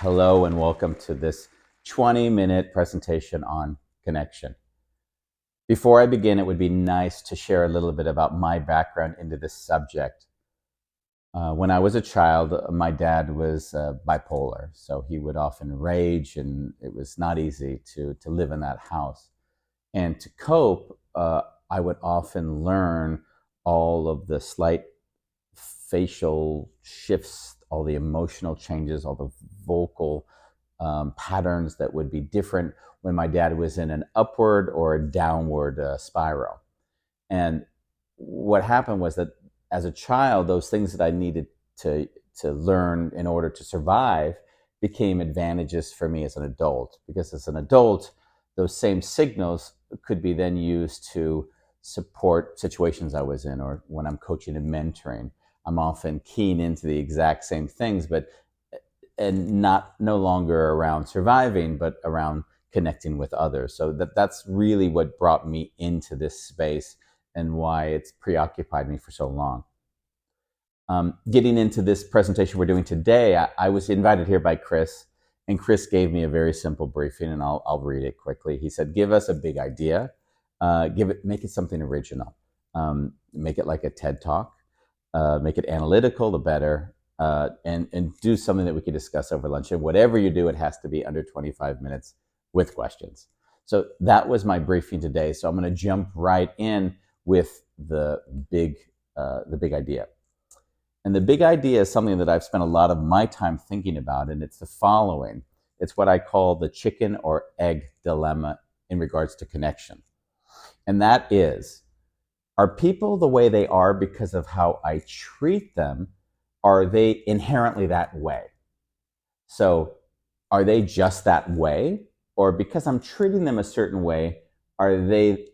Hello and welcome to this 20-minute presentation on connection. Before I begin, it would be nice to share a little bit about my background into this subject. When I was a child, my dad was bipolar, so he would often rage, and it was not easy to live in that house. And to cope, I would often learn all of the slight facial shifts, all the emotional changes, all the vocal patterns that would be different when my dad was in an upward or a downward spiral. And what happened was that as a child, those things that I needed to learn in order to survive became advantages for me as an adult. Because as an adult, those same signals could be then used to support situations I was in, or when I'm coaching and mentoring. I'm often keen into the exact same things, but and not no longer around surviving, but around connecting with others. So that's really what brought me into this space and why it's preoccupied me for so long. Getting into this presentation we're doing today, I was invited here by Chris, and Chris gave me a very simple briefing, and I'll read it quickly. He said, "Give us a big idea, make it something original, make it like a TED Talk, make it analytical, the better, and do something that we could discuss over lunch. And whatever you do, it has to be under 25 minutes with questions." So that was my briefing today. So I'm going to jump right in with the big idea. And the big idea is something that I've spent a lot of my time thinking about, and it's the following. It's what I call the chicken or egg dilemma in regards to connection. And that is, are people the way they are because of how I treat them? Are they inherently that way? So are they just that way? Or because I'm treating them a certain way, are they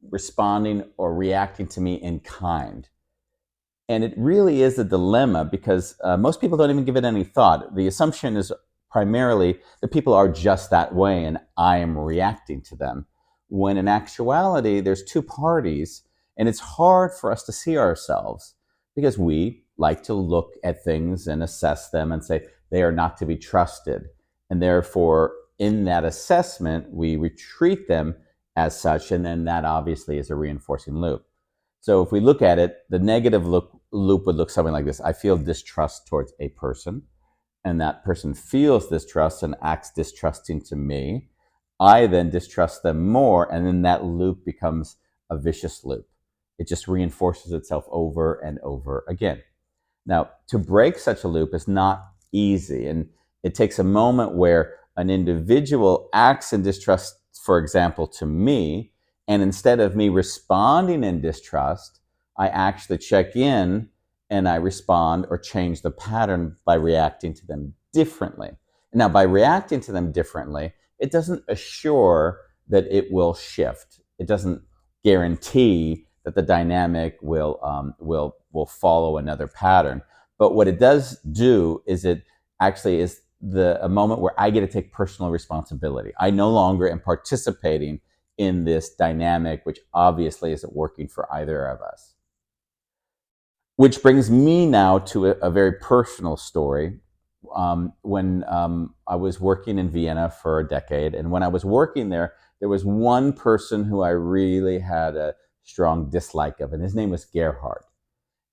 responding or reacting to me in kind? And it really is a dilemma because most people don't even give it any thought. The assumption is primarily that people are just that way and I am reacting to them. When in actuality, there's two parties, and it's hard for us to see ourselves because we like to look at things and assess them and say they are not to be trusted. And therefore, in that assessment, we retreat them as such, and then that obviously is a reinforcing loop. So if we look at it, the negative loop would look something like this. I feel distrust towards a person, and that person feels distrust and acts distrusting to me. I then distrust them more, and then that loop becomes a vicious loop. It just reinforces itself over and over again. Now, to break such a loop is not easy, and it takes a moment where an individual acts in distrust, for example, to me, and instead of me responding in distrust, I actually check in and I respond or change the pattern by reacting to them differently. Now, by reacting to them differently, it doesn't assure that it will shift. It doesn't guarantee that the dynamic will follow another pattern. But what it does do is it actually is a moment where I get to take personal responsibility. I no longer am participating in this dynamic, which obviously isn't working for either of us. Which brings me now to a very personal story. When I was working in Vienna for a decade, and when I was working there was one person who I really had a strong dislike of, and his name was Gerhard.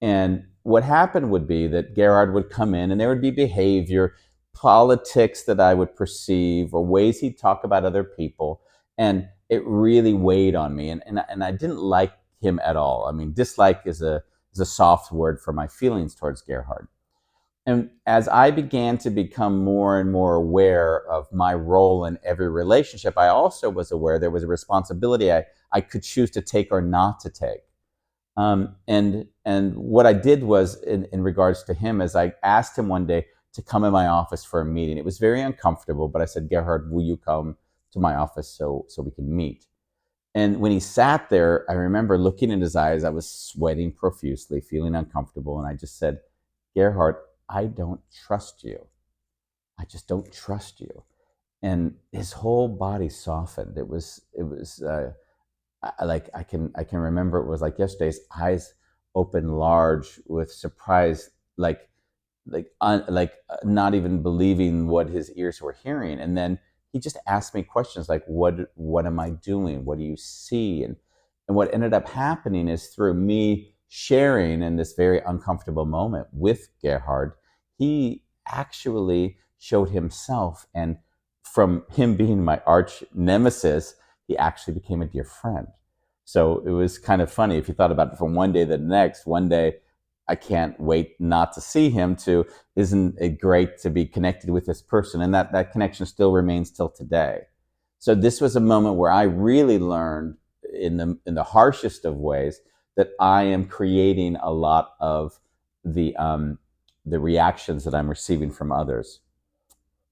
And what happened would be that Gerhard would come in, and there would be behavior, politics that I would perceive, or ways he'd talk about other people, and it really weighed on me, and I didn't like him at all. I mean, dislike is a soft word for my feelings towards Gerhard. And as I began to become more and more aware of my role in every relationship, I also was aware there was a responsibility I could choose to take or not to take. And what I did was, in regards to him, is I asked him one day to come in my office for a meeting. It was very uncomfortable, but I said, "Gerhard, will you come to my office so we can meet?" And when he sat there, I remember looking in his eyes. I was sweating profusely, feeling uncomfortable, and I just said, "Gerhard, I don't trust you. I just don't trust you." And his whole body softened. It was like I can remember it was like yesterday. His eyes opened large with surprise, like not even believing what his ears were hearing. And then he just asked me questions like, what am I doing? What do you see? And what ended up happening is, through me sharing in this very uncomfortable moment with Gerhard, he actually showed himself. And from him being my arch nemesis, he actually became a dear friend. So it was kind of funny if you thought about it, from one day to the next. One day, I can't wait not to see him, to, isn't it great to be connected with this person? And that connection still remains till today. So this was a moment where I really learned, in the harshest of ways, that I am creating a lot of the reactions that I'm receiving from others.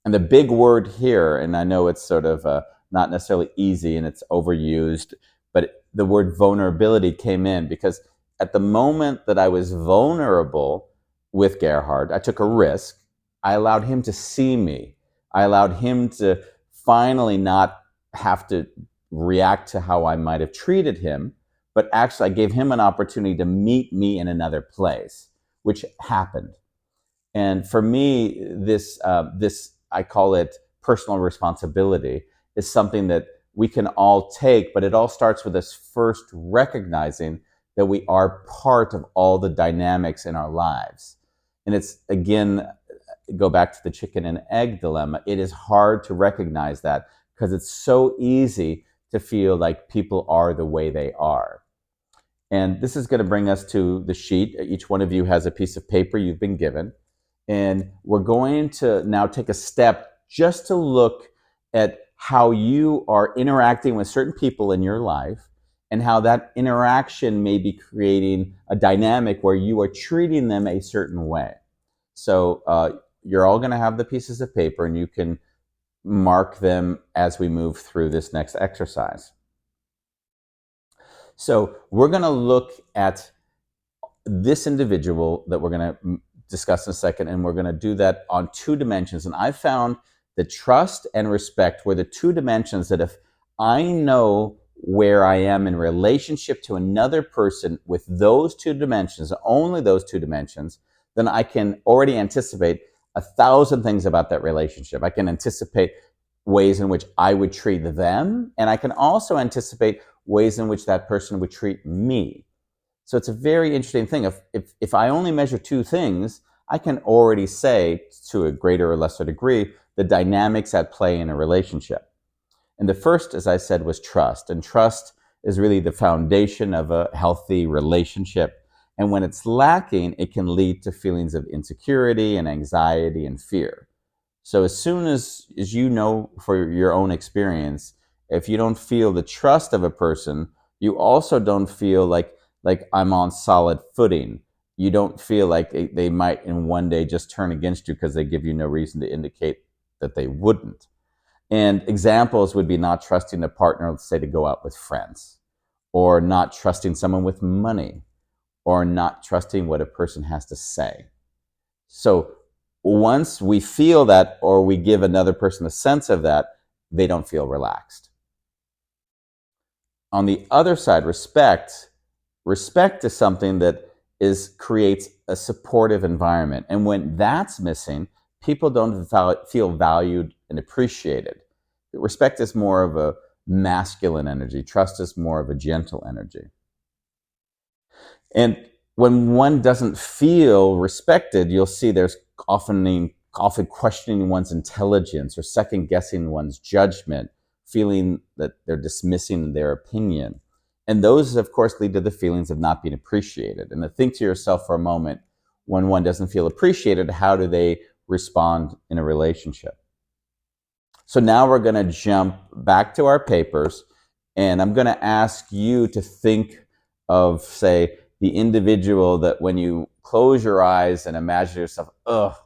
And the big word here, and I know it's sort of not necessarily easy and it's overused, but the word vulnerability came in because at the moment that I was vulnerable with Gerhard, I took a risk. I allowed him to see me. I allowed him to finally not have to react to how I might have treated him, but actually I gave him an opportunity to meet me in another place, which happened. And for me, this I call it personal responsibility, is something that we can all take, but it all starts with us first recognizing that we are part of all the dynamics in our lives. And it's, again, go back to the chicken and egg dilemma. It is hard to recognize that because it's so easy to feel like people are the way they are. And this is going to bring us to the sheet. Each one of you has a piece of paper you've been given. And we're going to now take a step just to look at how you are interacting with certain people in your life, and how that interaction may be creating a dynamic where you are treating them a certain way. So you're all going to have the pieces of paper, and you can mark them as we move through this next exercise. So we're going to look at this individual that we're going to discuss in a second, and we're going to do that on two dimensions. And I found that trust and respect were the two dimensions that, if I know where I am in relationship to another person with those two dimensions, only those two dimensions, then I can already anticipate 1,000 things about that relationship. I can anticipate ways in which I would treat them, and I can also anticipate ways in which that person would treat me. So it's a very interesting thing. If I only measure two things, I can already say, to a greater or lesser degree, the dynamics at play in a relationship. And the first, as I said, was trust. And trust is really the foundation of a healthy relationship. And when it's lacking, it can lead to feelings of insecurity and anxiety and fear. So as soon as you know, for your own experience, if you don't feel the trust of a person, you also don't feel like I'm on solid footing. You don't feel like they might in one day just turn against you because they give you no reason to indicate that they wouldn't. And examples would be not trusting a partner, let's say, to go out with friends, or not trusting someone with money, or not trusting what a person has to say. So once we feel that, or we give another person a sense of that, they don't feel relaxed. On the other side, respect is something that creates a supportive environment. And when that's missing, people don't feel valued and appreciated. Respect is more of a masculine energy. Trust is more of a gentle energy. And when one doesn't feel respected, you'll see there's often questioning one's intelligence, or second guessing one's judgment, feeling that they're dismissing their opinion. And those, of course, lead to the feelings of not being appreciated. And to think to yourself for a moment, when one doesn't feel appreciated, how do they respond in a relationship? So now we're going to jump back to our papers, and I'm going to ask you to think of, say, the individual that when you close your eyes and imagine yourself,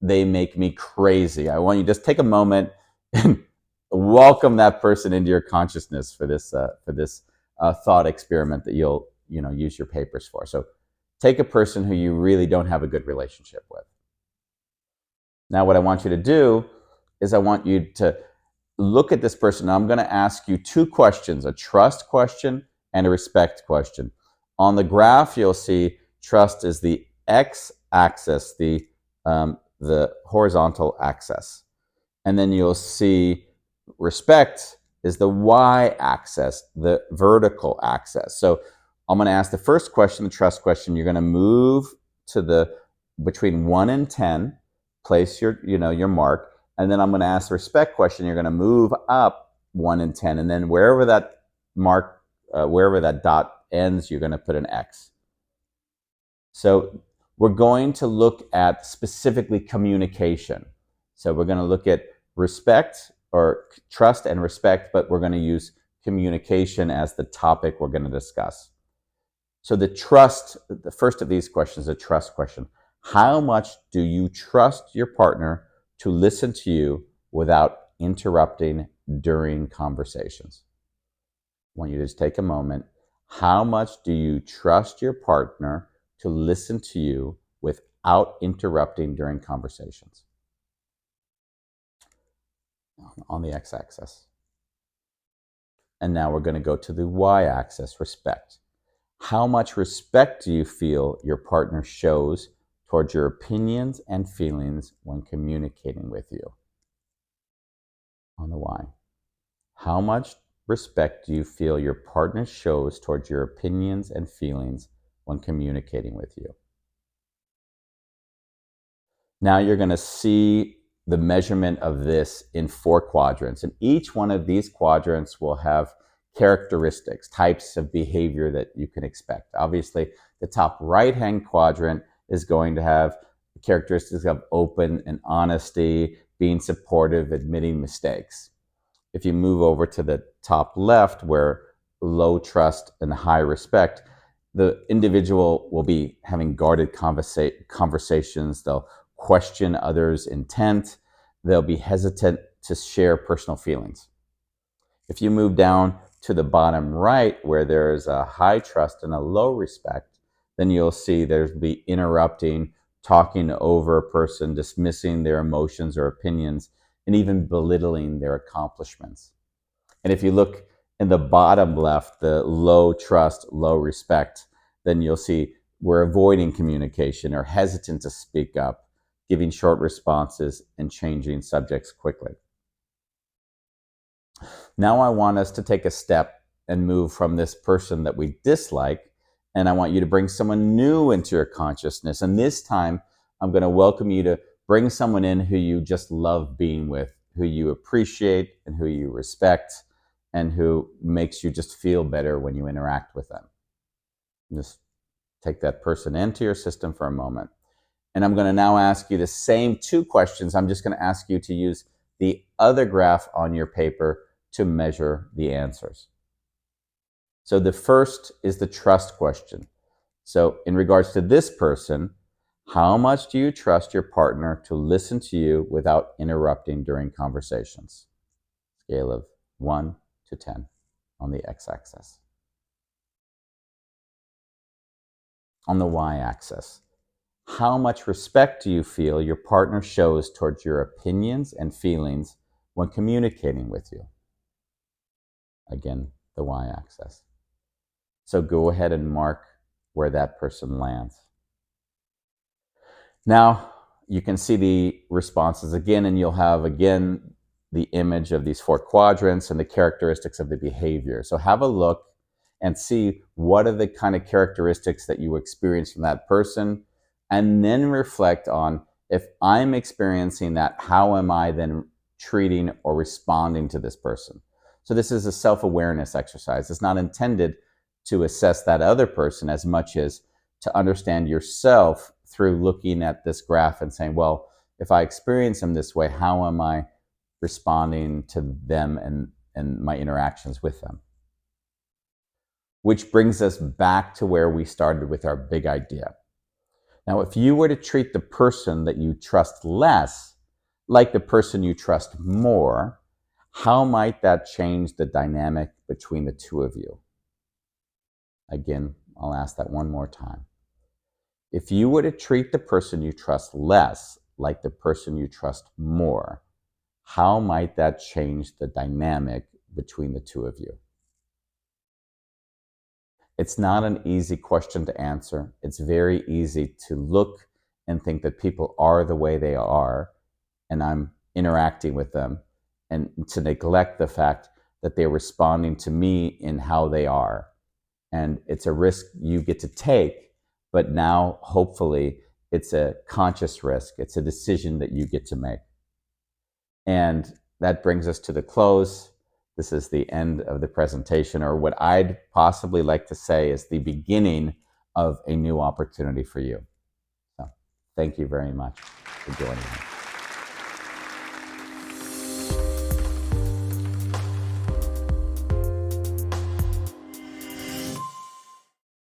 they make me crazy. I want you to just take a moment and welcome that person into your consciousness for this thought experiment that you'll use your papers for. So take a person who you really don't have a good relationship with. Now what I want you to do is I want you to look at this person. I'm going to ask you two questions, a trust question and a respect question. On the graph, you'll see trust is the x-axis, the the horizontal axis. And then you'll see respect is the y-axis, the vertical axis. So I'm going to ask the first question, the trust question. You're going to move to the between 1 and 10, place your mark, and then I'm going to ask the respect question. You're going to move up 1 and 10, and then wherever that mark, wherever that dot ends, you're going to put an X. So we're going to look at specifically communication. So we're going to look at respect or trust and respect, but we're going to use communication as the topic we're going to discuss. So the first of these questions, the trust question. How much do you trust your partner to listen to you without interrupting during conversations? I want you to just take a moment. How much do you trust your partner to listen to you without interrupting during conversations? On the x-axis. And now we're going to go to the y-axis, respect. How much respect do you feel your partner shows towards your opinions and feelings when communicating with you? On the y. How much respect do you feel your partner shows towards your opinions and feelings when communicating with you? Now you're going to see the measurement of this in 4 quadrants, and each one of these quadrants will have characteristics, types of behavior that you can expect. Obviously, the top right-hand quadrant is going to have characteristics of open and honesty, being supportive, admitting mistakes. If you move over to the top left, where low trust and high respect, the individual will be having guarded conversations. They'll question others' intent. They'll be hesitant to share personal feelings. If you move down to the bottom right, where there's a high trust and a low respect, then you'll see there's the interrupting, talking over a person, dismissing their emotions or opinions, and even belittling their accomplishments. And if you look in the bottom left, the low trust, low respect, then you'll see we're avoiding communication or hesitant to speak up, giving short responses, and changing subjects quickly. Now I want us to take a step and move from this person that we dislike, and I want you to bring someone new into your consciousness. And this time, I'm going to welcome you to bring someone in who you just love being with, who you appreciate and who you respect, and who makes you just feel better when you interact with them. Just take that person into your system for a moment. And I'm going to now ask you the same 2 questions. I'm just going to ask you to use the other graph on your paper to measure the answers. So the first is the trust question. So in regards to this person, how much do you trust your partner to listen to you without interrupting during conversations? Scale of 1 to 10 on the x-axis. On the y-axis, how much respect do you feel your partner shows towards your opinions and feelings when communicating with you? Again, the y-axis. So go ahead and mark where that person lands. Now you can see the responses again, and you'll have again the image of these 4 quadrants and the characteristics of the behavior. So have a look and see what are the kind of characteristics that you experience from that person, and then reflect on, if I'm experiencing that, how am I then treating or responding to this person? So this is a self-awareness exercise. It's not intended to assess that other person as much as to understand yourself through looking at this graph and saying, well, if I experience them this way, how am I responding to them and my interactions with them? Which brings us back to where we started with our big idea. Now, if you were to treat the person that you trust less like the person you trust more, how might that change the dynamic between the 2 of you? Again, I'll ask that one more time. If you were to treat the person you trust less like the person you trust more, how might that change the dynamic between the 2 of you? It's not an easy question to answer. It's very easy to look and think that people are the way they are and I'm interacting with them, and to neglect the fact that they're responding to me in how they are. And it's a risk you get to take, but now hopefully it's a conscious risk. It's a decision that you get to make. And that brings us to the close. This is the end of the presentation, or what I'd possibly like to say is the beginning of a new opportunity for you. So thank you very much for joining me.